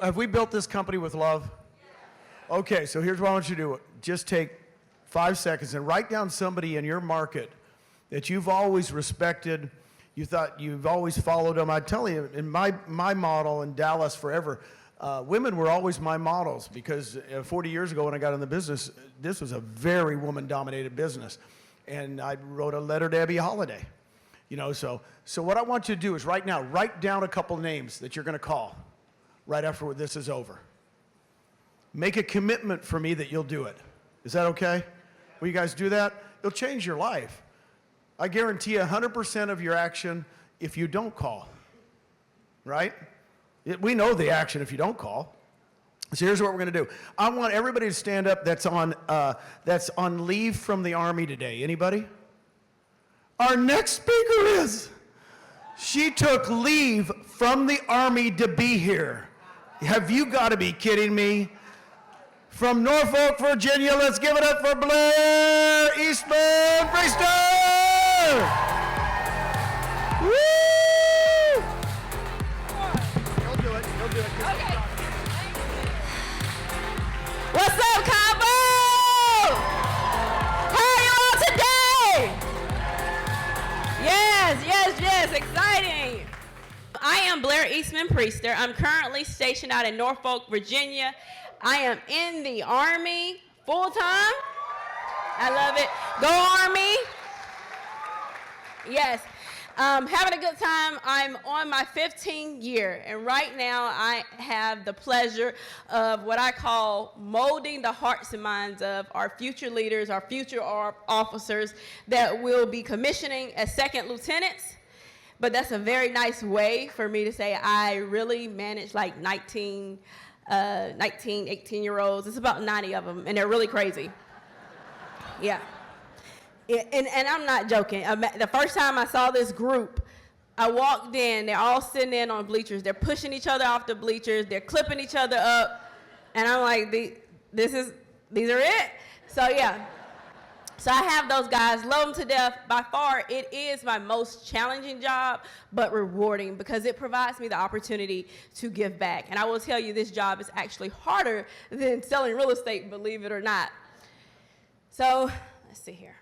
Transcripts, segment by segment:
Have we built this company with love? Okay, so here's what I want you to do. Just take 5 seconds and write down somebody in your market that you've always respected, you thought you've always followed them. I tell you, in my model in Dallas forever, women were always my models because 40 years ago when I got in the business, this was a very woman-dominated business. And I wrote a letter to Abby Holiday. You know, so what I want you to do is right now, write down a couple names that you're going to call right after this is over. Make a commitment for me that you'll do it. Is that okay? Will you guys do that? It'll change your life. I guarantee 100% of your action if you don't call, right? We know the action if you don't call. So here's what we're going to do. I want everybody to stand up that's on leave from the Army today. Anybody? Our next speaker is. She took leave from the Army to be here. Have you got to be kidding me? From Norfolk, Virginia, let's give it up for Blair Eastman Priester! Woo! He'll do it. Okay. What's up, CABO? How are you all today? Yes, exciting. I am Blair Eastman Priester. I'm currently stationed out in Norfolk, Virginia. I am in the Army full-time. I love it. Go Army. Yes. Having a good time. I'm on my 15th year, and right now I have the pleasure of what I call molding the hearts and minds of our future leaders, our future officers that will be commissioning as second lieutenants. But that's a very nice way for me to say I really manage like 18-year-olds. It's about 90 of them, and they're really crazy. Yeah. And I'm not joking. The first time I saw this group, I walked in, they're all sitting in on bleachers. They're pushing each other off the bleachers. They're clipping each other up. And I'm like, these are it? So, yeah. So I have those guys, love them to death. By far, it is my most challenging job, but rewarding because it provides me the opportunity to give back. And I will tell you, this job is actually harder than selling real estate, believe it or not. So let's see here.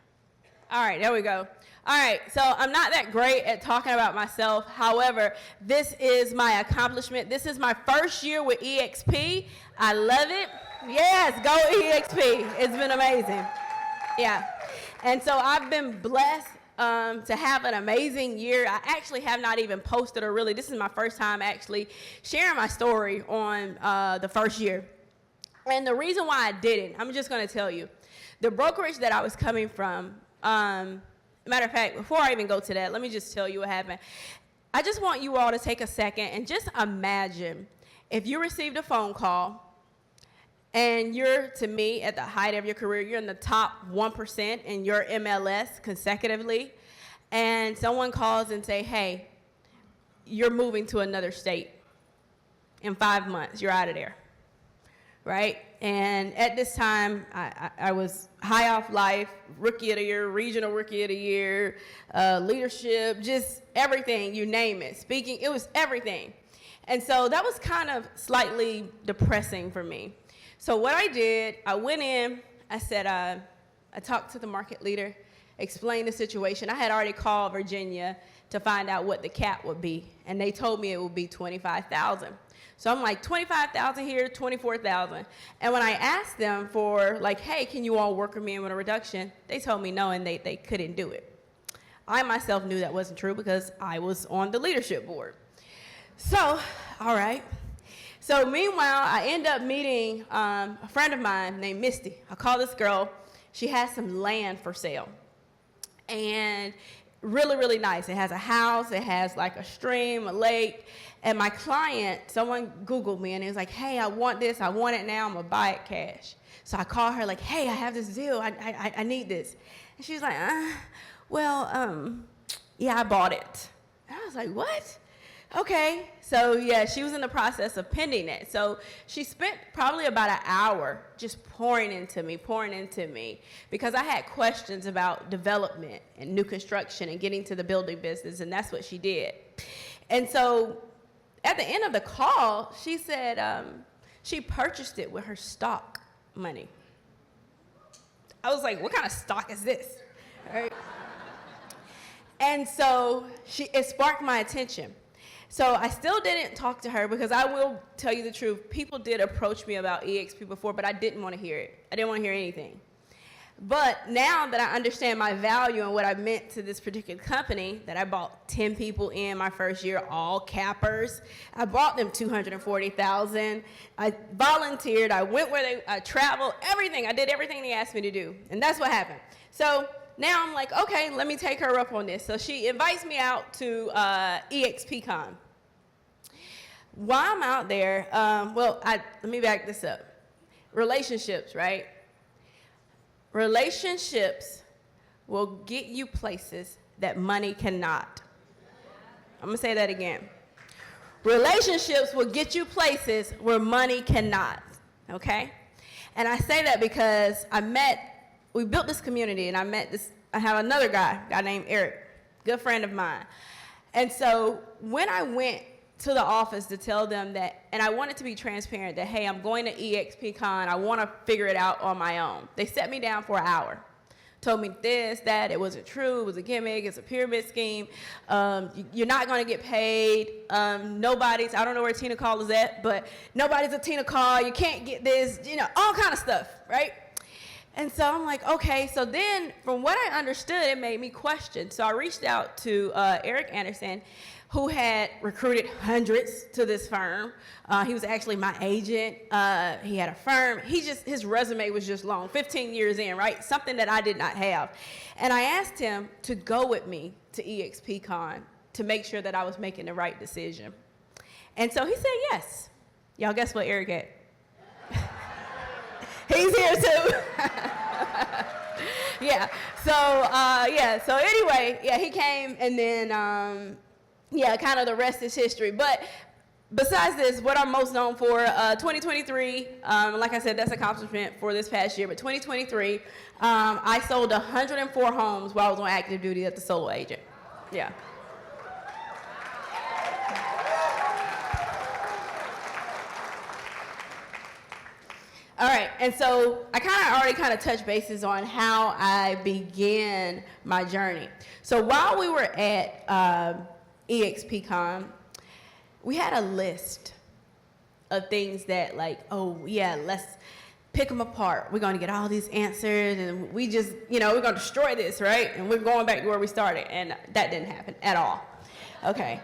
All right, there we go. All right, so I'm not that great at talking about myself. However, this is my accomplishment. This is my first year with EXP. I love it. Yes, go EXP. It's been amazing. Yeah, and so I've been blessed to have an amazing year. I actually have not even posted this is my first time actually sharing my story on the first year. And the reason why I didn't, I'm just gonna tell you. The brokerage that I was coming from, matter of fact, before I even go to that, let me just tell you what happened. I just want you all to take a second and just imagine if you received a phone call and you're, to me, at the height of your career, you're in the top 1% in your MLS consecutively, and someone calls and say, hey, you're moving to another state. In 5 months, you're out of there, right? And at this time, I was high off life, rookie of the year, regional rookie of the year, leadership, just everything, you name it. Speaking, it was everything. And so that was kind of slightly depressing for me. So what I did, I went in, I said, I talked to the market leader, explained the situation. I had already called Virginia to find out what the cap would be, and they told me it would be $25,000. So I'm like, 25,000 here, 24,000. And when I asked them for like, hey, can you all work with me with a reduction? They told me no, and they couldn't do it. I myself knew that wasn't true because I was on the leadership board. So, all right. So meanwhile, I end up meeting a friend of mine named Misty. I call this girl. She has some land for sale. And really, really nice. It has a house. It has like a stream, a lake. And my client, someone Googled me and it was like, hey, I want this. I want it now. I'm going to buy it cash. So I call her like, hey, I have this deal. I need this. And she's like, yeah, I bought it. And I was like, what? Okay. So yeah, she was in the process of pending it. So she spent probably about an hour just pouring into me because I had questions about development and new construction and getting to the building business, and that's what she did. And so at the end of the call, she said she purchased it with her stock money. I was like, what kind of stock is this? Right? And so it sparked my attention. So I still didn't talk to her because I will tell you the truth. People did approach me about EXP before, but I didn't want to hear it. I didn't want to hear anything. But now that I understand my value and what I meant to this particular company, that I bought 10 people in my first year, all cappers. I bought them $240,000. I volunteered. I went where I traveled, everything. I did everything they asked me to do. And that's what happened. So now I'm like, okay, let me take her up on this. So she invites me out to EXPCon. While I'm out there, let me back this up. Relationships, right? Relationships will get you places that money cannot. I'm going to say that again. Relationships will get you places where money cannot, okay? And I say that because we built this community, and I have another guy named Eric, good friend of mine. And so when I went to the office to tell them that, and I wanted to be transparent that, hey, I'm going to EXPCon, I want to figure it out on my own. They set me down for an hour. Told me this, that, it wasn't true, it was a gimmick, it's a pyramid scheme, you're not going to get paid, I don't know where Tina Call is at, but nobody's a Tina Call, you can't get this, all kind of stuff, right? And so I'm like, okay, so then from what I understood, it made me question. So I reached out to Eric Anderson, who had recruited hundreds to this firm. He was actually my agent. He had a firm. His resume was just long, 15 years in, right? Something that I did not have. And I asked him to go with me to EXPCon to make sure that I was making the right decision. And so he said yes. Y'all guess what Eric had? He's here too. Yeah. So anyway, he came, and then kind of the rest is history. But besides this, what I'm most known for, 2023, like I said, that's an accomplishment for this past year. But 2023, I sold 104 homes while I was on active duty as the solo agent. Yeah. All right, and so I already touched bases on how I began my journey. So while we were at EXPCon, we had a list of things that let's pick them apart. We're going to get all these answers, and we just, we're going to destroy this, right? And we're going back to where we started, and that didn't happen at all. Okay,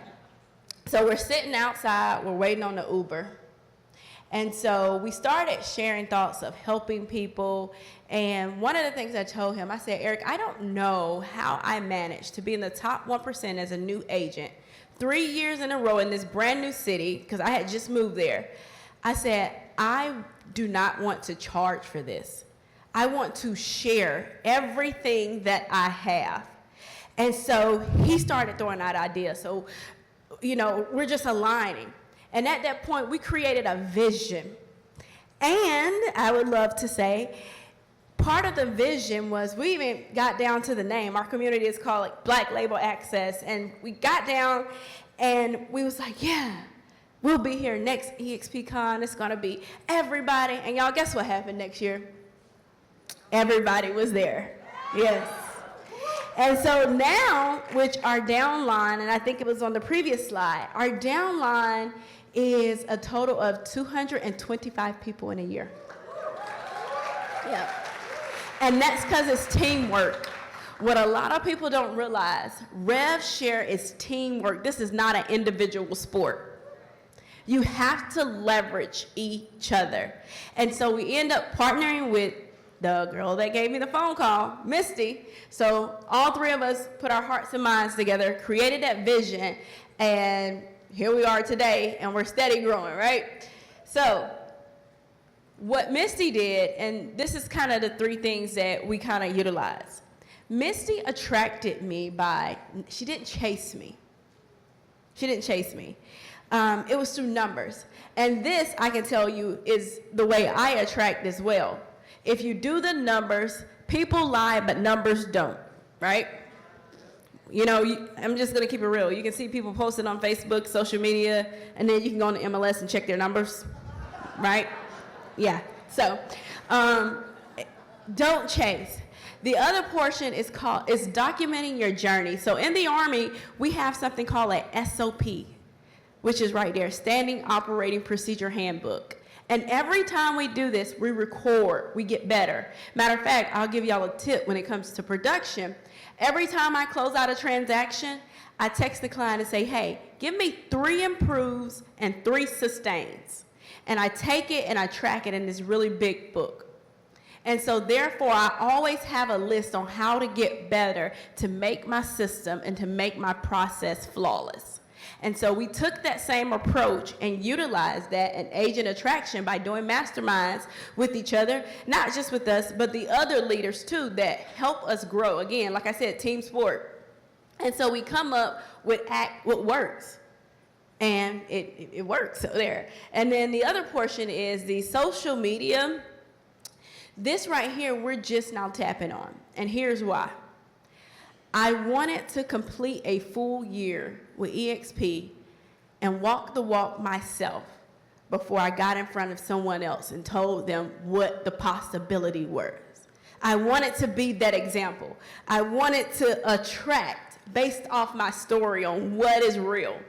so we're sitting outside, we're waiting on the Uber. And so we started sharing thoughts of helping people. And one of the things I told him, I said, Eric, I don't know how I managed to be in the top 1% as a new agent 3 years in a row in this brand new city, because I had just moved there. I said, I do not want to charge for this. I want to share everything that I have. And so he started throwing out ideas. So, we're just aligning. And at that point, we created a vision. And I would love to say, part of the vision was, we even got down to the name. Our community is called Black Label Access. And we got down and we was like, yeah, we'll be here next EXPCon. It's going to be everybody. And y'all, guess what happened next year? Everybody was there. Yes. And so now, which our downline, and I think it was on the previous slide, our downline is a total of 225 people in a year. Yeah. And that's because it's teamwork. What a lot of people don't realize, Rev Share is teamwork. This is not an individual sport. You have to leverage each other. And so we end up partnering with the girl that gave me the phone call, Misty. So all three of us put our hearts and minds together, created that vision, and here we are today, and we're steady growing, right? So what Misty did, and this is kind of the three things that we kind of utilize. Misty attracted me by, she didn't chase me. She didn't chase me. It was through numbers. And this, I can tell you, is the way I attract as well. If you do the numbers, people lie, but numbers don't, right? You know, I'm just going to keep it real. You can see people posting on Facebook, social media, and then you can go on the MLS and check their numbers, right? Yeah. So, don't chase. The other portion is documenting your journey. So in the Army, we have something called a SOP, which is right there, Standing Operating Procedure Handbook. And every time we do this, we record, we get better. Matter of fact, I'll give y'all a tip when it comes to production. Every time I close out a transaction, I text the client and say, hey, give me 3 improves and 3 sustains. And I take it and I track it in this really big book. And so therefore, I always have a list on how to get better to make my system and to make my process flawless. And so we took that same approach and utilized that in agent attraction by doing masterminds with each other, not just with us, but the other leaders too that help us grow. Again, like I said, team sport. And so we come up with what works. And it works there. And then the other portion is the social media. This right here, we're just now tapping on. And here's why. I wanted to complete a full year with EXP and walk the walk myself before I got in front of someone else and told them what the possibility was. I wanted to be that example. I wanted to attract based off my story on what is real.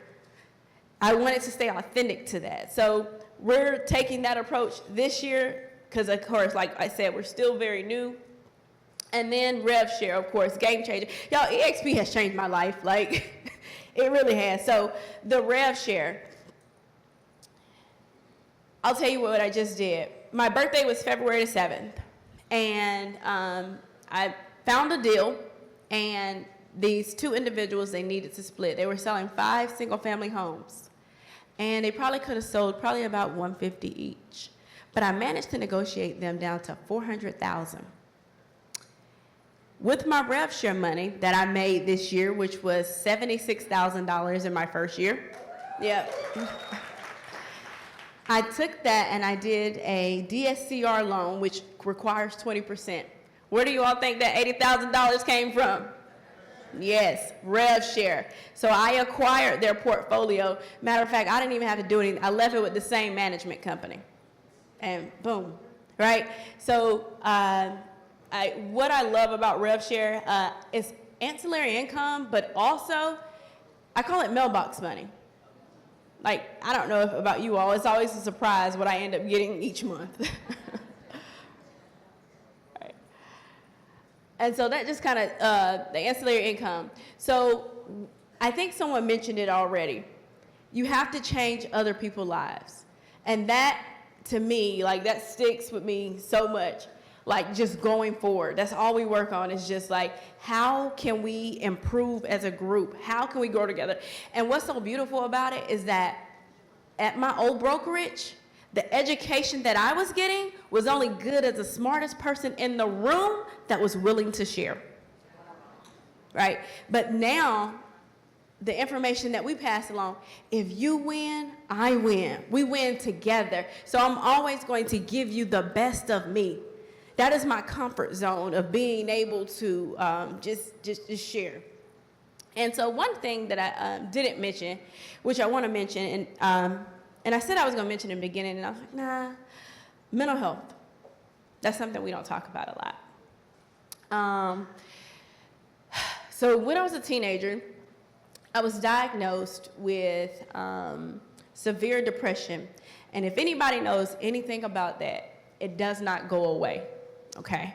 I wanted to stay authentic to that. So we're taking that approach this year because, of course, like I said, we're still very new. And then rev share, of course, game changer. Y'all, EXP has changed my life. Like, it really has. So the rev share, I'll tell you what I just did. My birthday was February the 7th. And I found a deal. And these 2 individuals, they needed to split. They were selling 5 single-family homes. And they probably could have sold probably about $150 each. But I managed to negotiate them down to $400,000. With my rev share money that I made this year, which was $76,000 in my first year, yep. I took that and I did a DSCR loan, which requires 20%. Where do you all think that $80,000 came from? Yes, rev share. So I acquired their portfolio. Matter of fact, I didn't even have to do anything. I left it with the same management company. And boom, right? So what I love about rev share is ancillary income, but also I call it mailbox money. Like, I don't know about you all, it's always a surprise what I end up getting each month. Right. And so that just kind of, the ancillary income. So I think someone mentioned it already. You have to change other people's lives. And that, to me, like, that sticks with me so much. Like, just going forward, that's all we work on is just like, how can we improve as a group? How can we grow together? And what's so beautiful about it is that at my old brokerage, the education that I was getting was only good as the smartest person in the room that was willing to share, right? But now, the information that we pass along, if you win, I win. We win together. So I'm always going to give you the best of me. That is my comfort zone of being able to just share. And so one thing that I didn't mention, which I want to mention, and I said I was going to mention in the beginning, and I was like, nah, mental health. That's something we don't talk about a lot. So when I was a teenager, I was diagnosed with severe depression. And if anybody knows anything about that, it does not go away. Okay.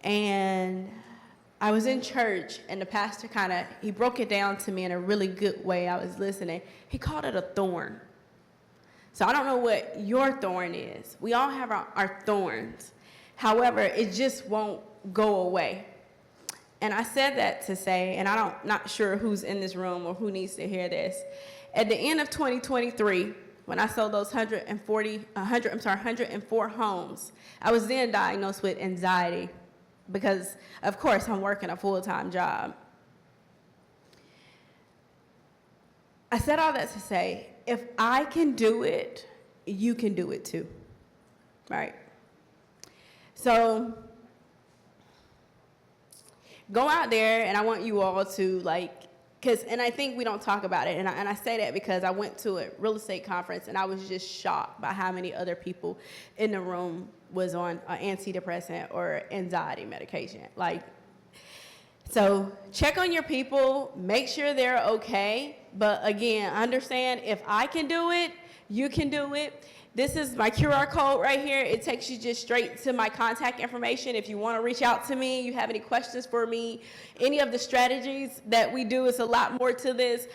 And I was in church and the pastor he broke it down to me in a really good way. I was listening. He called it a thorn. So I don't know what your thorn is. We all have our thorns. However, it just won't go away. And I said that to say, and not sure who's in this room or who needs to hear this. At the end of 2023, when I sold those 104 homes, I was then diagnosed with anxiety because, of course, I'm working a full-time job. I said all that to say, if I can do it, you can do it too, right? So go out there, and I want you all to and I think we don't talk about it, and I say that because I went to a real estate conference, and I was just shocked by how many other people in the room was on antidepressant or anxiety medication. So check on your people, make sure they're okay, but again, understand if I can do it, you can do it. This is my QR code right here. It takes you just straight to my contact information. If you want to reach out to me, you have any questions for me, any of the strategies that we do, it's a lot more to this.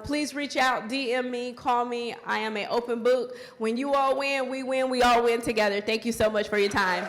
Please reach out, DM me, call me. I am an open book. When you all win, we all win together. Thank you so much for your time.